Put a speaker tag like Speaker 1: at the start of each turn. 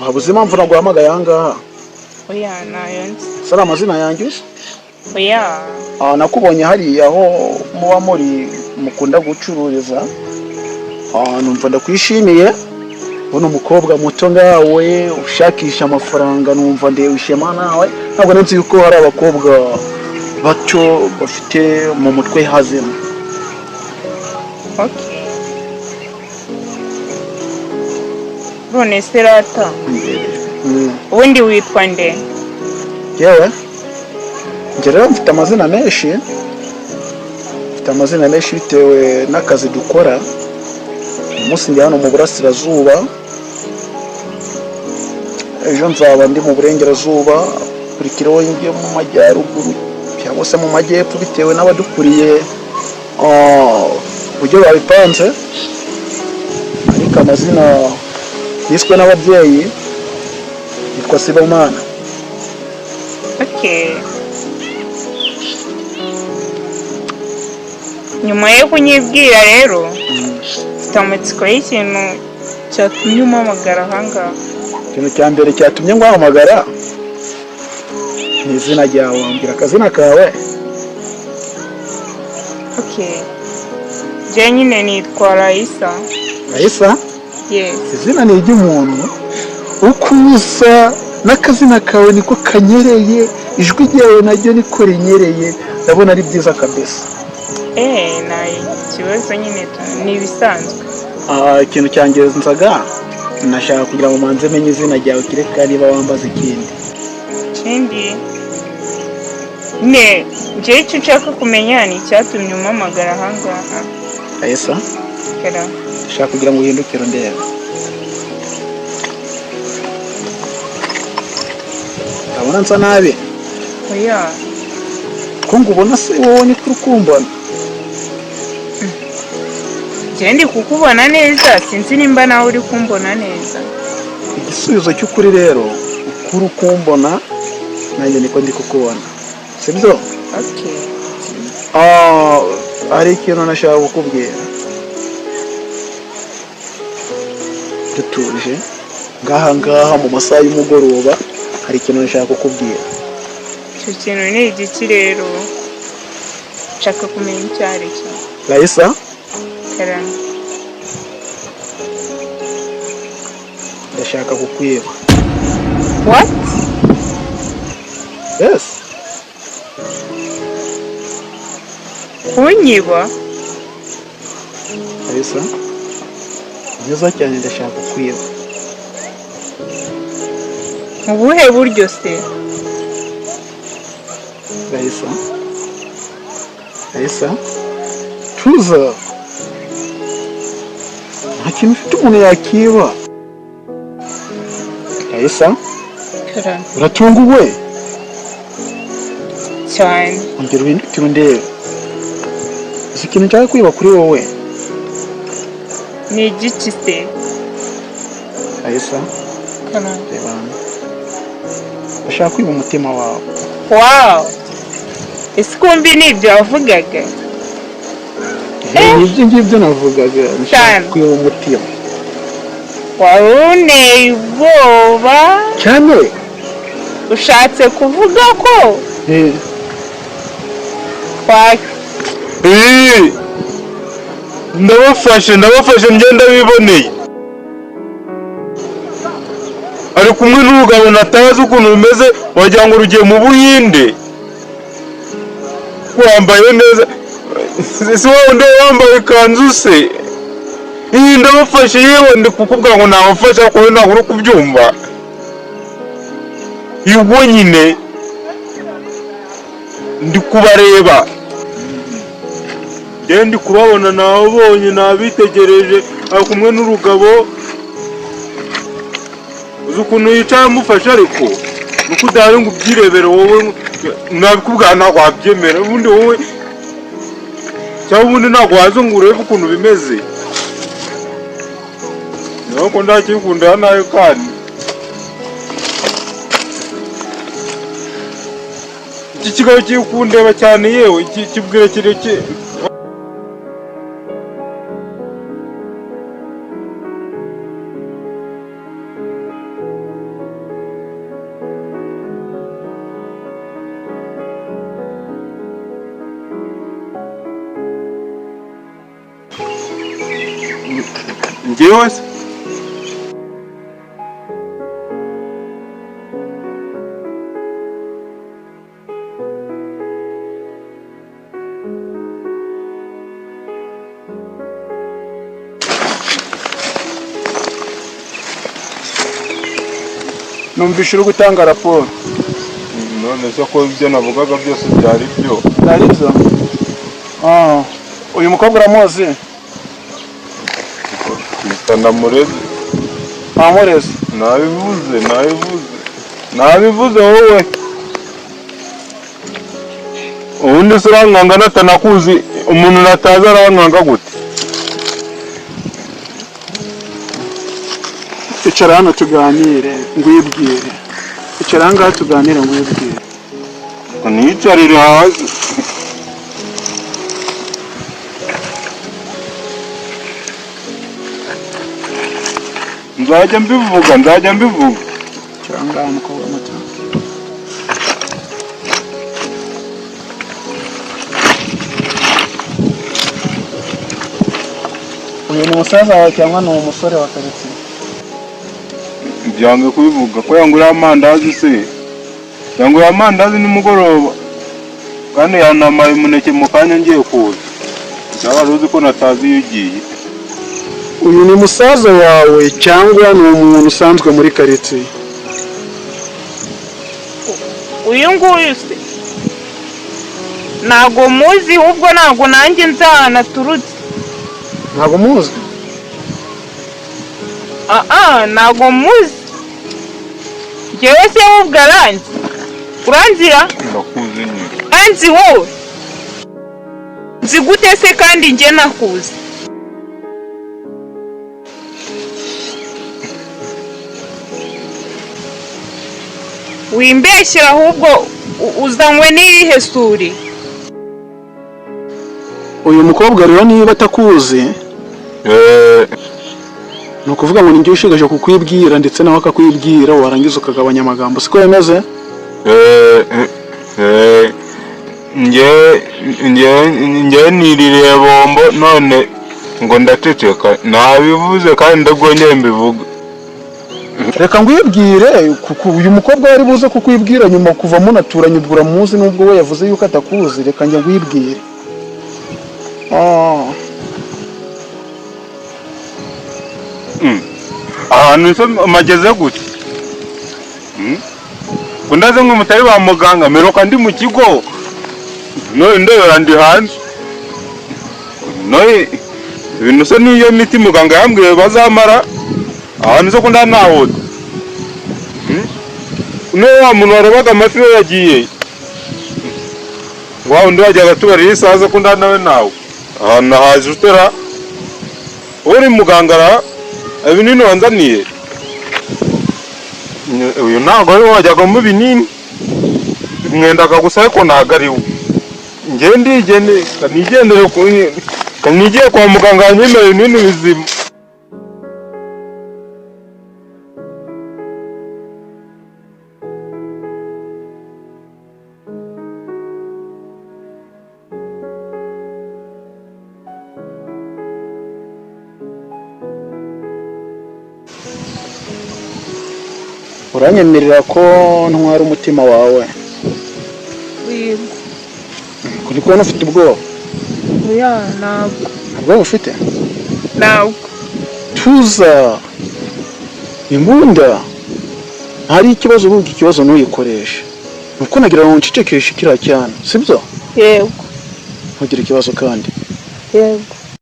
Speaker 1: Wabuze impamvu naguhamagaye ahangaha?
Speaker 2: Oya nayo nzi.
Speaker 1: Sara amazina yanjye uzi?
Speaker 2: Oya.
Speaker 1: Nakubonye hariya aho muba muri mukunda gucururiza. Numva ndakwishimiye. Uno mukobwa muto ngawe ushakisha amafaranga, numva ndewe ishema nawe. Ntabwo nzi yuko hari abakobwa bato bafite mu mutwe hazemo.
Speaker 2: Okay. None Serata. Ubundi witwa nde?
Speaker 1: Yewe. Njyewe mfite amazina menshi. Mfite amazina menshi bitewe n'akazi dukora. Umunsi njya hano mu burasirazuba. Ejo nzaba ndi mu burengerazuba, kurikiraho njye mu majyaruguru cyangwa se mu majyepfo bitewe n'abadukuriye uburyo babipanze. Ariko amazina yiswe n'ababyeyi yitwa Sibomana.
Speaker 2: Okay. Nyuma yo kunyibwira rero sitamatsiko y'ikintu cyatumye umpamagara ahangaha.
Speaker 1: Ikintu cya mbere cyatumye nguhamagara ni izina ryawe. Wambwira akazina kawe?
Speaker 2: Okay. Je nyine nitwa Raisa.
Speaker 1: Raisa?
Speaker 2: Yes.
Speaker 1: Izina ni iry'umuntu. Uko usa n'akazina kawe niko kanyereye, ijwi ryawe naryo niko rinyereye. Ndabona ari byiza kabisa.
Speaker 2: Nayi kibazo nyine ni ibisanzwe.
Speaker 1: Ikintu cyangezaga nashaka kugira ngo manze menye izina ryawe kireka niba wambaza ikindi.
Speaker 2: Ikindi je icyo nshaka kumenya ni icyatumye umpamagara ahangaha.
Speaker 1: Raisa?
Speaker 2: Kera.
Speaker 1: Nshaka kugira ngo uhindukire ndebe. Urabona nsa nabi?
Speaker 2: Oya.
Speaker 1: Ko ngubona se wowe ni kurukumbona?
Speaker 2: Je ndi kukubona neza, sinzi nimba nawe uri kumbona neza.
Speaker 1: Igisubizo cy'ukuri rero, ukuri kumbona nanjye niko ndi kukubona. Sibyo?
Speaker 2: Okay.
Speaker 1: Hari ikintu nashaka kukubwira. Dutuje ngaha mu masaha y'umugoroba, hari ikintu nashaka kukubwira.
Speaker 2: Icyo kintu ni igiki rero? Nshaka kumenya icyo ari cyo.
Speaker 1: Raisa?
Speaker 2: Kera.
Speaker 1: Ndashaka kukwiba.
Speaker 2: What?
Speaker 1: Yes.
Speaker 2: Kunyiba?
Speaker 1: Raisa? Neza cyane ndashaka kukwiba.
Speaker 2: Mu buhe buryo se?
Speaker 1: Raisa? Raisa? Tuza. Nta kintu ufite umuntu yakiba. Raisa?
Speaker 2: Kera.
Speaker 1: Uratunguwe?
Speaker 2: Cyane.
Speaker 1: Ongera uhindukire undebe. Uzi ikintu nshaka kwiba kuri wowe?
Speaker 2: Ni igiki se?
Speaker 1: Raisa?
Speaker 2: Kera.
Speaker 1: Ndashaka kwiba umutima wawe.
Speaker 2: Wow. Ese kumbi nibyo wavugaga?
Speaker 1: Ibyo ngibyo navugaga. Ndashaka kwiba umutima.
Speaker 2: Waruneye ubwoba
Speaker 1: cyane.
Speaker 2: Ushatse kuvuga ko
Speaker 3: ndabafashe ngenda biboneye. Ari kumwe n'umugabo natazi ukuntu bimeze, wagira ngo urugiye mu Buhinde. Wambaye neza. Si wowe ndo wambaye ikanzu se? Ndabafashe yewe ndi kukubwira ngo nabafasha kuko ntabwo uri kubyumva. Yugo nyine ndi kubareba. Ndi kubabona nabonye nabitegereje, ari kumwe n'urugabo. Uzi ukuntu yicaye amufashe ariko nuko udahari ngo ubyirebere wowe, nabikubwira ntabwo wabyemera. Ubundi wowe cyangwa ubundi ntabwo waza ngo urebe ukuntu bimeze. Nuko ndakikunda nayo kandi iki kigabo kikundeba cyane yewe kibwira kireke. njyewe se
Speaker 1: numvise uri gutanga raporo.
Speaker 3: none se ko ibyo navugaga byose byari byo
Speaker 1: Byari byo? Uyu mukobwa uramuzi?
Speaker 3: Namureze.
Speaker 1: Amureze?
Speaker 3: Nabivuze wowe. Ubundi se urankanga natanakuzi umuntu nataza arankanga gute?
Speaker 1: Icara hano tuganire ngwibwire. Icara ngaha tuganire ngwibwire.
Speaker 3: Niyicarire hasi. Nzajya mbivuga.
Speaker 1: Icara ngaha mukobwa muto. Uyu ni umusaza wawe cyangwa ni umusore wa karitsiye?
Speaker 3: Byange kubivuga ko yanguriye amandazi se. Yanguriye amandazi nimugoroba. Kandi yanamaye umuneke mu kanya ngiye kuza. Cyaba ruzi ko natazi iyo ugiye.
Speaker 1: Uyu ni musaza wawe cyangwa ni umuntu usanzwe muri karitsiye?
Speaker 2: uyu nguyu se ntago muzi, ubwo ntago nanjye nzahana turutse.
Speaker 1: Ntago muzi?
Speaker 2: Ntago muzi. Njyewe se wubwo aranzi? Uranzira?
Speaker 3: Ndakuzi nyine.
Speaker 2: Anzi wowe? Nzi gute se kandi njye nakuzi? Wimbeshyira ahubwo uzanywe n'irihe suri?
Speaker 1: Uyu mukobwa rero niba atakuzi ni ukuvuga ngo ninjye ushigaje kukwibwira ndetse nawe akakwibwira warangiza ukagabanya amagambo, siko yemeze?
Speaker 3: Njye niririye bombo none ngo ndaceceka nabivuze kandi ndagonyeye mbivuga.
Speaker 1: Reka ngwibwire kuko uyu mukobwa wari buze kukwibwira nyuma kuva munaturanye ubwo uramuzi nubwo we yavuze yuko atakuzi. Reka njye ngwibwire.
Speaker 3: Ahantu se mageze gute? Kundaze ngo mutari ba muganga meroka ndi mu kigo. None ndebera ndi hanze. None ibintu se niyo miti muganga yambwiye bazamara. Ahantu se kunda naho. Wa muntu warobaga amafi we yagiye. Wa undi wajyaga tubarira isaza kunda nawe nawe. Ahantu haje utera. Uri mugangara ibinini wanzaniye. Uyu ntago ari wajyaga mu binini. Mwendaga gusa ko nagariwe. Nge ndigende kanigendere kanigiye kwa muganga nyemere ibinini bizima.
Speaker 1: Uranyemerera ko ntwara umutima wawe?
Speaker 2: Yego.
Speaker 1: Kuri kubona ufite ubwoba?
Speaker 2: Oya, ntabwo.
Speaker 1: Ubwoba ufite?
Speaker 2: Ntabwo.
Speaker 1: Tuza. Imbunda. Hari ikibazo uvuga ikibazo ntuyikoreshe. Nuko nagira ngo ncecekeshe kiriya cyane, sibyo?
Speaker 2: Yego.
Speaker 1: Ntugire ikibazo kandi.
Speaker 2: Yego.